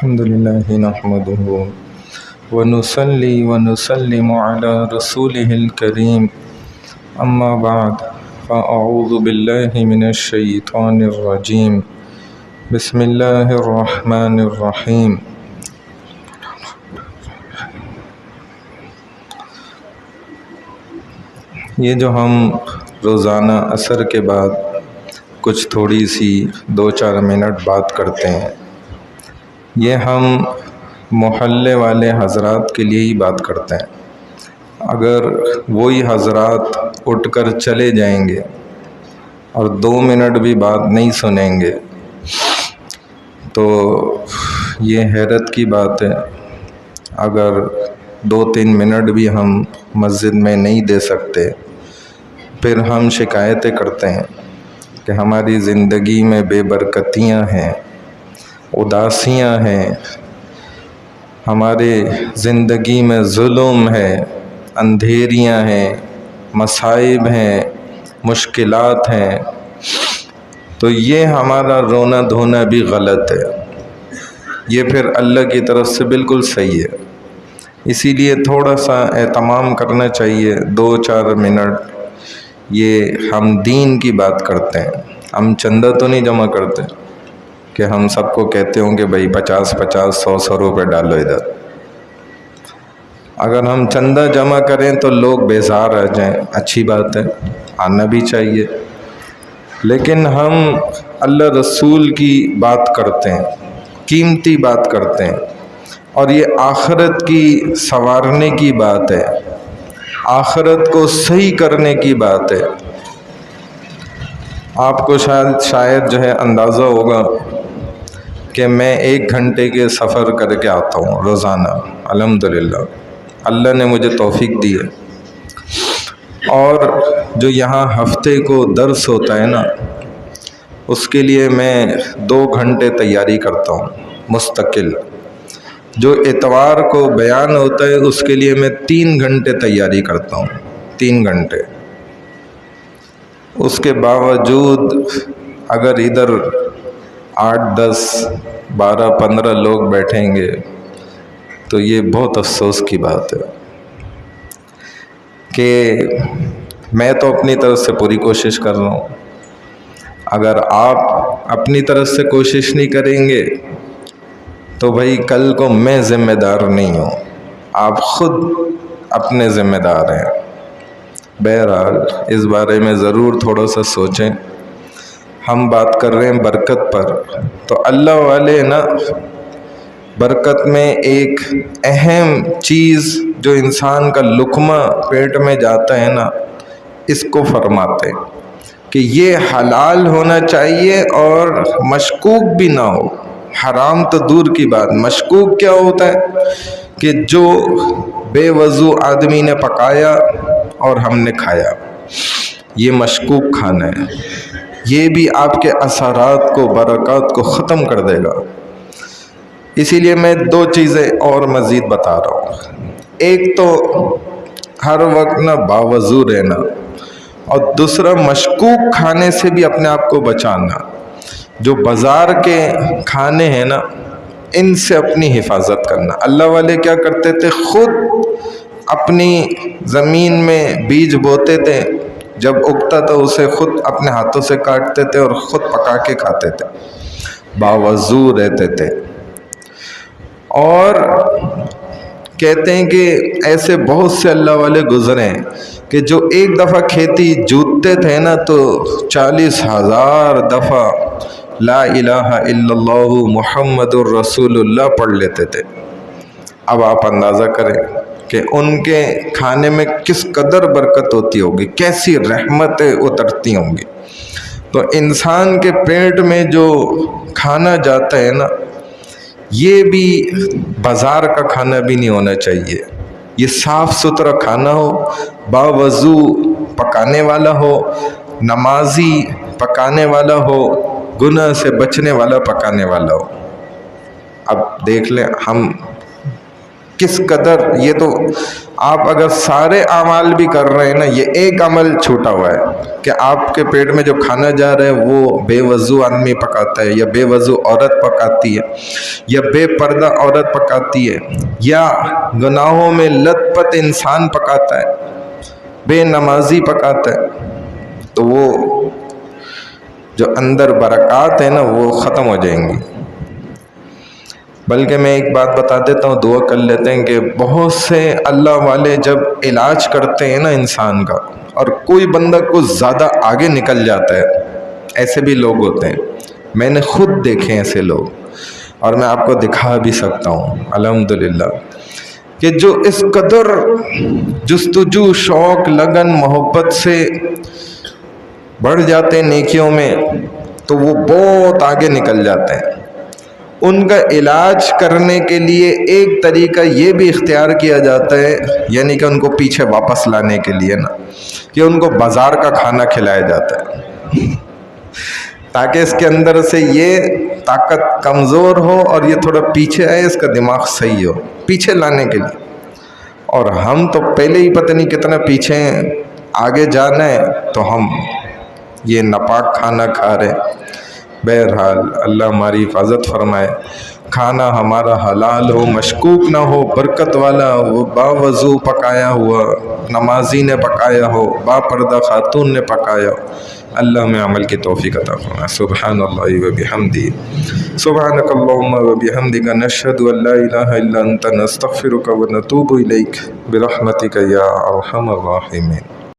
الحمد لله نحمده ونصلي ونسلم على رسوله الكريم أما بعد فأعوذ بالله من الشيطان الرجيم بسم الله الرحمن الرحيم یہ جو ہم روزانہ عصر کے بعد کچھ تھوڑی سی 2-4 منٹ بات کرتے ہیں، یہ ہم محلے والے حضرات کے لیے ہی بات کرتے ہیں۔ اگر وہی حضرات اٹھ کر چلے جائیں گے اور 2 منٹ بھی بات نہیں سنیں گے تو یہ حیرت کی بات ہے۔ اگر 2-3 منٹ بھی ہم مسجد میں نہیں دے سکتے، پھر ہم شکایتیں کرتے ہیں کہ ہماری زندگی میں بے برکتیاں ہیں، اداسیاں ہیں، ہمارے زندگی میں ظلم ہے، اندھیریاں ہیں، مصائب ہیں، مشکلات ہیں، تو یہ ہمارا رونا دھونا بھی غلط ہے۔ یہ پھر اللہ کی طرف سے بالکل صحیح ہے۔ اسی لیے تھوڑا سا اہتمام کرنا چاہیے، 2-4 منٹ یہ ہم دین کی بات کرتے ہیں۔ ہم چندہ تو نہیں جمع کرتے کہ ہم سب کو کہتے ہوں کہ بھائی 50-50 100 روپے ڈالو ادھر۔ اگر ہم چندہ جمع کریں تو لوگ بیزار آ جائیں، اچھی بات ہے، آنا بھی چاہیے، لیکن ہم اللہ رسول کی بات کرتے ہیں، قیمتی بات کرتے ہیں، اور یہ آخرت کی سنوارنے کی بات ہے، آخرت کو صحیح کرنے کی بات ہے۔ آپ کو شاید جو ہے اندازہ ہوگا کہ میں 1 گھنٹے کے سفر کر کے آتا ہوں روزانہ، الحمدللہ اللہ نے مجھے توفیق دی ہے۔ اور جو یہاں ہفتے کو درس ہوتا ہے نا، اس کے لیے میں 2 گھنٹے تیاری کرتا ہوں مستقل۔ جو اتوار کو بیان ہوتا ہے اس کے لیے میں 3 گھنٹے تیاری کرتا ہوں، 3 گھنٹے۔ اس کے باوجود اگر ادھر 8-10 12-15 لوگ بیٹھیں گے تو یہ بہت افسوس کی بات ہے کہ میں تو اپنی طرف سے پوری کوشش کر رہا ہوں، اگر آپ اپنی طرف سے کوشش نہیں کریں گے تو بھائی کل کو میں ذمہ دار نہیں ہوں، آپ خود اپنے ذمہ دار ہیں۔ بہرحال اس بارے میں ضرور تھوڑا سا سوچیں۔ ہم بات کر رہے ہیں برکت پر، تو اللہ والے نا برکت میں ایک اہم چیز جو انسان کا لقمہ پیٹ میں جاتا ہے نا، اس کو فرماتے ہیں کہ یہ حلال ہونا چاہیے اور مشکوک بھی نہ ہو۔ حرام تو دور کی بات، مشکوک کیا ہوتا ہے کہ جو بے وضو آدمی نے پکایا اور ہم نے کھایا، یہ مشکوک کھانا ہے، یہ بھی آپ کے اثرات کو، برکات کو ختم کر دے گا۔ اسی لیے میں 2 چیزیں اور مزید بتا رہا ہوں۔ ایک تو ہر وقت نہ باوضو رہنا، اور دوسرا مشکوک کھانے سے بھی اپنے آپ کو بچانا۔ جو بازار کے کھانے ہیں نا، ان سے اپنی حفاظت کرنا۔ اللہ والے کیا کرتے تھے، خود اپنی زمین میں بیج بوتے تھے، جب اگتا تھا اسے خود اپنے ہاتھوں سے کاٹتے تھے اور خود پکا کے کھاتے تھے، باوضو رہتے تھے۔ اور کہتے ہیں کہ ایسے بہت سے اللہ والے گزرے ہیں کہ جو ایک دفعہ کھیتی جوتتے تھے نا تو 40,000 دفعہ لا الہ الا اللہ محمد الرسول اللہ پڑھ لیتے تھے۔ اب آپ اندازہ کریں کہ ان کے کھانے میں کس قدر برکت ہوتی ہوگی، کیسی رحمتیں اترتی ہوں گی۔ تو انسان کے پیٹ میں جو کھانا جاتا ہے نا، یہ بھی بازار کا کھانا بھی نہیں ہونا چاہیے۔ یہ صاف ستھرا کھانا ہو، باوضو پکانے والا ہو، نمازی پکانے والا ہو، گناہ سے بچنے والا پکانے والا ہو۔ اب دیکھ لیں ہم کس قدر، یہ تو آپ اگر سارے اعمال بھی کر رہے ہیں نا، یہ ایک عمل چھوٹا ہوا ہے کہ آپ کے پیٹ میں جو کھانا جا رہا ہے وہ بے وضو آدمی پکاتا ہے، یا بے وضو عورت پکاتی ہے، یا بے پردہ عورت پکاتی ہے، یا گناہوں میں لت پت انسان پکاتا ہے، بے نمازی پکاتا ہے، تو وہ جو اندر برکات ہے نا وہ ختم ہو جائیں گی۔ بلکہ میں ایک بات بتا دیتا ہوں، دعا کر لیتے ہیں کہ بہت سے اللہ والے جب علاج کرتے ہیں نا انسان کا، اور کوئی بندہ کو زیادہ آگے نکل جاتا ہے، ایسے بھی لوگ ہوتے ہیں، میں نے خود دیکھے ایسے لوگ، اور میں آپ کو دکھا بھی سکتا ہوں الحمدللہ، کہ جو اس قدر جستجو، شوق، لگن، محبت سے بڑھ جاتے ہیں نیکیوں میں، تو وہ بہت آگے نکل جاتے ہیں۔ ان کا علاج کرنے کے لیے ایک طریقہ یہ بھی اختیار کیا جاتا ہے، یعنی کہ ان کو پیچھے واپس لانے کے لیے نا، کہ ان کو بازار کا کھانا کھلایا جاتا ہے تاکہ اس کے اندر سے یہ طاقت کمزور ہو اور یہ تھوڑا پیچھے آئے، اس کا دماغ صحیح ہو، پیچھے لانے کے لیے۔ اور ہم تو پہلے ہی پتہ نہیں کتنا پیچھے ہیں، آگے جانا ہے تو ہم یہ ناپاک کھانا کھا رہے ہیں۔ بہرحال اللہ ہماری حفاظت فرمائے، کھانا ہمارا حلال ہو، مشکوک نہ ہو، برکت والا ہو، باوضو پکایا ہوا نمازی نے پکایا ہو، با پردہ خاتون نے پکایا ہو۔ اللہ ہمیں عمل کی توفیق عطا فرمائے۔ سبحان اللہ و بحمدہ، سبحانک اللہم و بحمدک، نشہد ان لا الہ الا انت، نستغفرک و نتوب الیک، برحمتک یا ارحم الراحمین۔